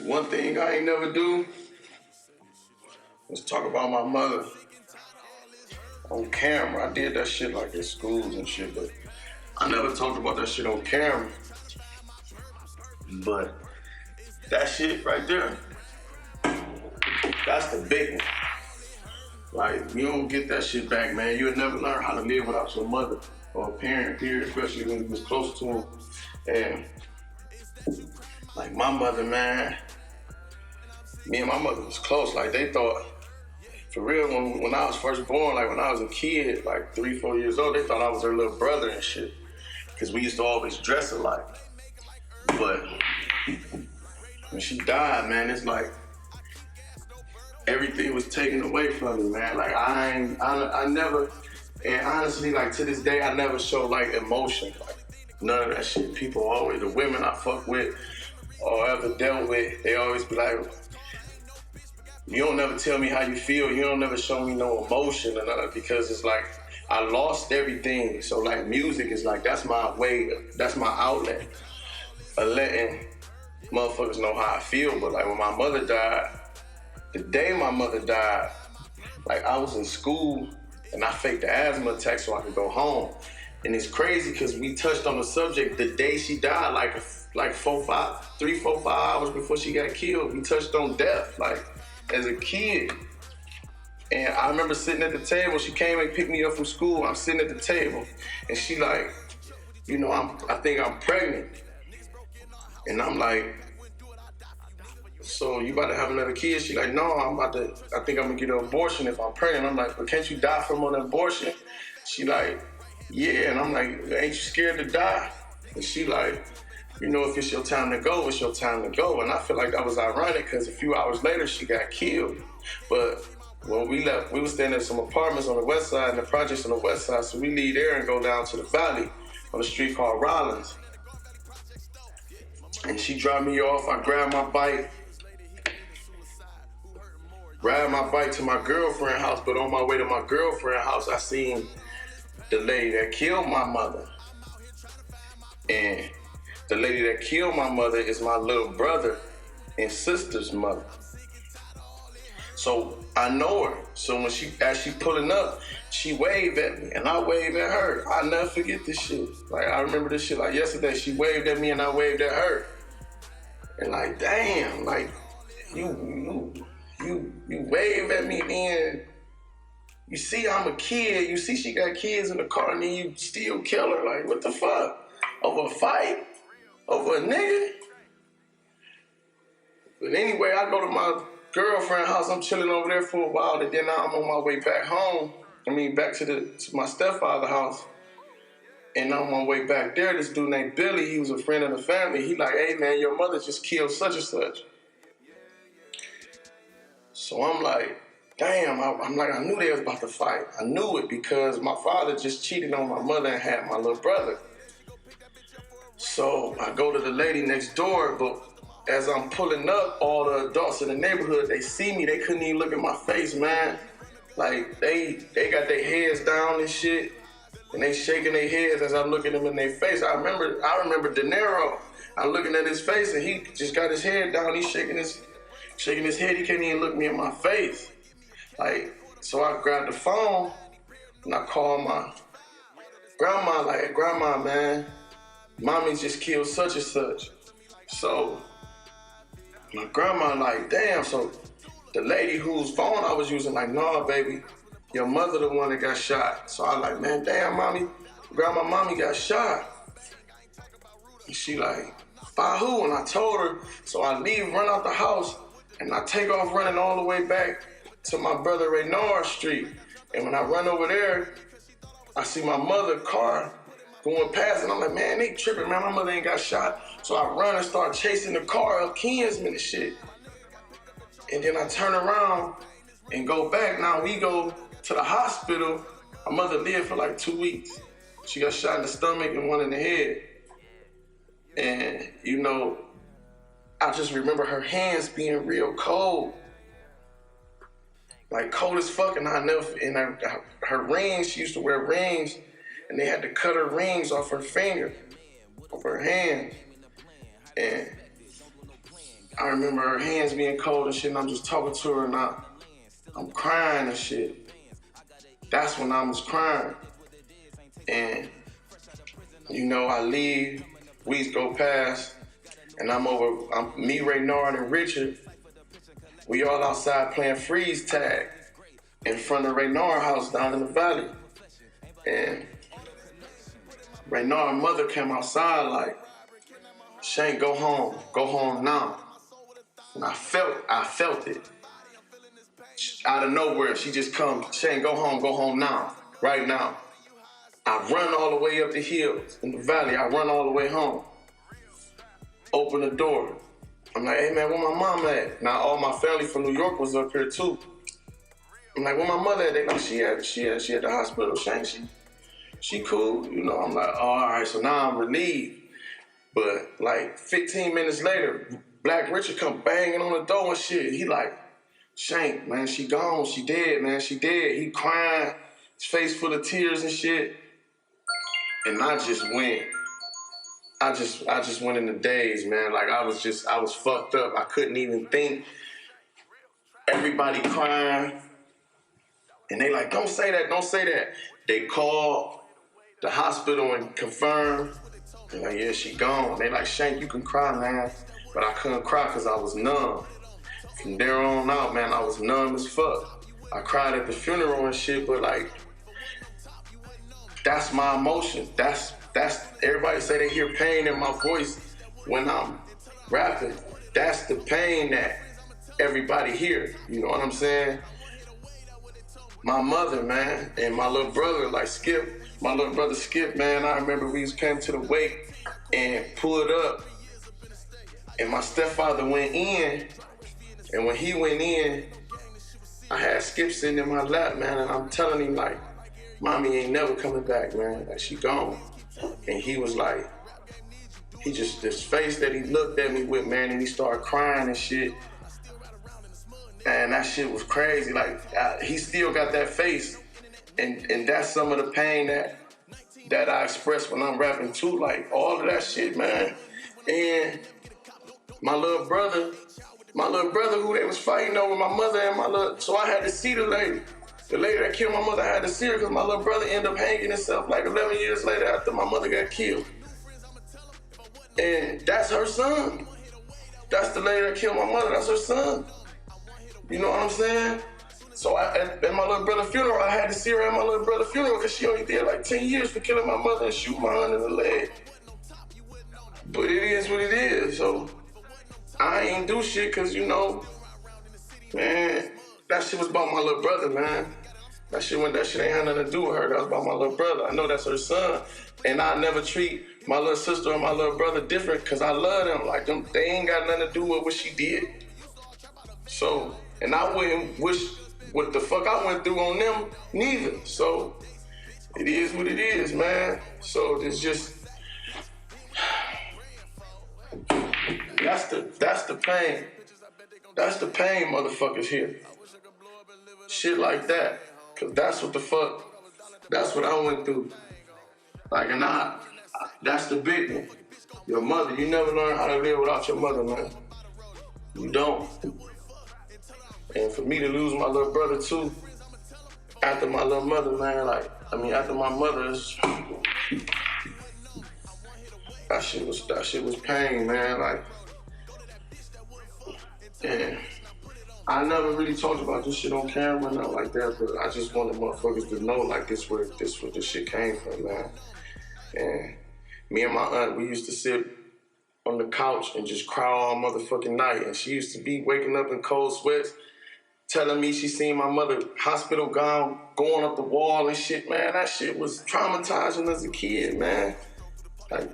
One thing I ain't never do was talk about my mother on camera. I did that shit like in schools and shit, but I never talked about that shit on camera. But that shit right there, that's the big one. Like, you don't get that shit back, man. You'll never learn how to live without your mother or a parent, period, especially when you was close to them. And like my mother, man, me and my mother was close. Like they thought, for real, when I was first born, like when I was a kid, like 3, 4 years old, they thought I was her little brother and shit. Cause we used to always dress alike. But when she died, man, it's like everything was taken away from me, man. Like I never, and honestly, like to this day, I never show like emotion, like none of that shit. People always, the women I fuck with or ever dealt with, they always be like, you don't never tell me how you feel. You don't never show me no emotion or nothing, because it's like I lost everything. So like music is like, that's my way, that's my outlet of letting motherfuckers know how I feel. But like when my mother died, the day my mother died, like I was in school and I faked the asthma attack so I could go home. And it's crazy because we touched on the subject the day she died, like 3, 4, 5 hours before she got killed. We touched on death, like as a kid. And I remember sitting at the table. She came and picked me up from school. I'm sitting at the table and she like, you know, I think I'm pregnant. And I'm like, so you about to have another kid? She like, no, I think I'm gonna get an abortion if I'm pregnant. I'm like, but can't you die from an abortion? She like, yeah. And I'm like, ain't you scared to die? And she like, you know, if it's your time to go, it's your time to go. And I feel like that was ironic because a few hours later she got killed. But when we left, we was staying at some apartments on the west side and the projects on the west side. So we leave there and go down to the valley on a street called Rollins. And she dropped me off. I grabbed my bike to my girlfriend's house. But on my way to my girlfriend's house, I seen the lady that killed my mother. And the lady that killed my mother is my little brother and sister's mother. So I know her. So when as she pulling up, she waved at me and I waved at her. I'll never forget this shit. Like I remember this shit like yesterday. She waved at me and I waved at her. And like, damn, like you wave at me, then you see I'm a kid. You see she got kids in the car and then you still kill her. Like, what the fuck? Over a fight? Over a nigga? But anyway, I go to my girlfriend's house. I'm chilling over there for a while, and then I'm on my way back home. Back to my stepfather's house. And on my way back there, this dude named Billy, he was a friend of the family. He like, hey man, your mother just killed such and such. So I'm like, damn, I knew they was about to fight. I knew it because my father just cheated on my mother and had my little brother. So I go to the lady next door, but as I'm pulling up, all the adults in the neighborhood, they see me, they couldn't even look at my face, man. Like, they got their heads down and shit, and they shaking their heads as I'm looking them in their face. I remember De Niro. I'm looking at his face, and he just got his head down. He's shaking his head. He can't even look me in my face. Like, so I grabbed the phone, and I called my grandma, like, grandma, man, mommy just killed such and such. So my grandma like, damn, so the lady whose phone I was using like, nah, baby, your mother the one that got shot. So I like, man, damn, grandma, mommy got shot. And she like, by who? And I told her, so I run out the house, and I take off running all the way back to my brother Renard Street. And when I run over there, I see my mother's car going past, and I'm like, man, they tripping, man, my mother ain't got shot. So I run and start chasing the car of Kinsman and shit. And then I turn around and go back. Now we go to the hospital. My mother lived for like 2 weeks. She got shot in the stomach and one in the head. And, you know, I just remember her hands being real cold. Like cold as fuck, and her rings, she used to wear rings, and they had to cut her rings off her fingers, off her hands. And I remember her hands being cold and shit, and I'm just talking to her, and I'm crying and shit. That's when I was crying. And, you know, I leave, weeks go past, and me, Raynard, and Richard, we all outside playing freeze tag in front of Raynard's house down in the valley. And Raynard's mother came outside like, Shank, go home now. And I felt it. Out of nowhere, she just comes, Shank, go home now, right now. I run all the way up the hill in the valley. I run all the way home. Open the door. I'm like, hey man, where my mom at? Now all my family from New York was up here too. I'm like, where my mother at? They like, she at the hospital, Shank. She cool, you know. I'm like, oh, all right, so now I'm relieved. But like 15 minutes later, Black Richard come banging on the door and shit. He like, Shank, man, she gone, she dead, man, she dead. He crying, his face full of tears and shit. And I just went in the daze, man. Like I was fucked up. I couldn't even think. Everybody crying. And they like, don't say that. They called the hospital and confirmed. They're like, yeah, she gone. They like, Shank, you can cry, man. But I couldn't cry because I was numb. From there on out, man, I was numb as fuck. I cried at the funeral and shit, but like, that's my emotion. That's everybody say they hear pain in my voice when I'm rapping. That's the pain that everybody hear. You know what I'm saying? My mother, man, and my little brother, like Skip, my little brother Skip, man, I remember we came to the wake and pulled up, and my stepfather went in, and when he went in, I had Skip sitting in my lap, man, and I'm telling him, like, Mommy ain't never coming back, man, like, she gone. And he was like, this face that he looked at me with, man, and he started crying and shit. And that shit was crazy. Like, he still got that face. And that's some of the pain that I express when I'm rapping too. Like, all of that shit, man. And my little brother who they was fighting over, my mother and so I had to see the lady. The lady that killed my mother, I had to see her because my little brother ended up hanging himself like 11 years later after my mother got killed. And that's her son. That's the lady that killed my mother, that's her son. You know what I'm saying? So at my little brother's funeral, I had to see her at my little brother's funeral because she only did like 10 years for killing my mother and shooting my aunt in the leg. But it is what it is, so I ain't do shit because, you know, man, that shit was about my little brother, man. That shit ain't had nothing to do with her. That was about my little brother. I know that's her son. And I never treat my little sister or my little brother different because I love them. Like, they ain't got nothing to do with what she did. So, and I wouldn't wish what the fuck I went through on them neither. So, it is what it is, man. So, it's just, that's the pain. That's the pain, motherfuckers here. Shit like that. Cause that's what I went through. Like, and that's the big one. Your mother, you never learn how to live without your mother, man. You don't. And for me to lose my little brother too, after my little mother, man, after my mother, that shit was pain, man. Like, and I never really talked about this shit on camera, not like that, but I just wanted motherfuckers to know, like, this where this shit came from, man. And me and my aunt, we used to sit on the couch and just cry all motherfucking night. And she used to be waking up in cold sweats, telling me she seen my mother hospital gown going up the wall and shit, man. That shit was traumatizing as a kid, man. Like,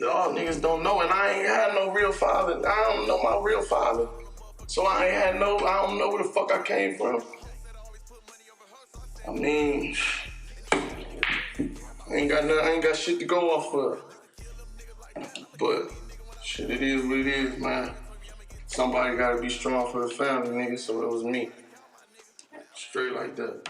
y'all niggas don't know, and I ain't had no real father. I don't know my real father. So I don't know where the fuck I came from. I mean, I ain't got shit to go off of. But shit, it is what it is, man. Somebody gotta be strong for the family, nigga, so it was me. Straight like that.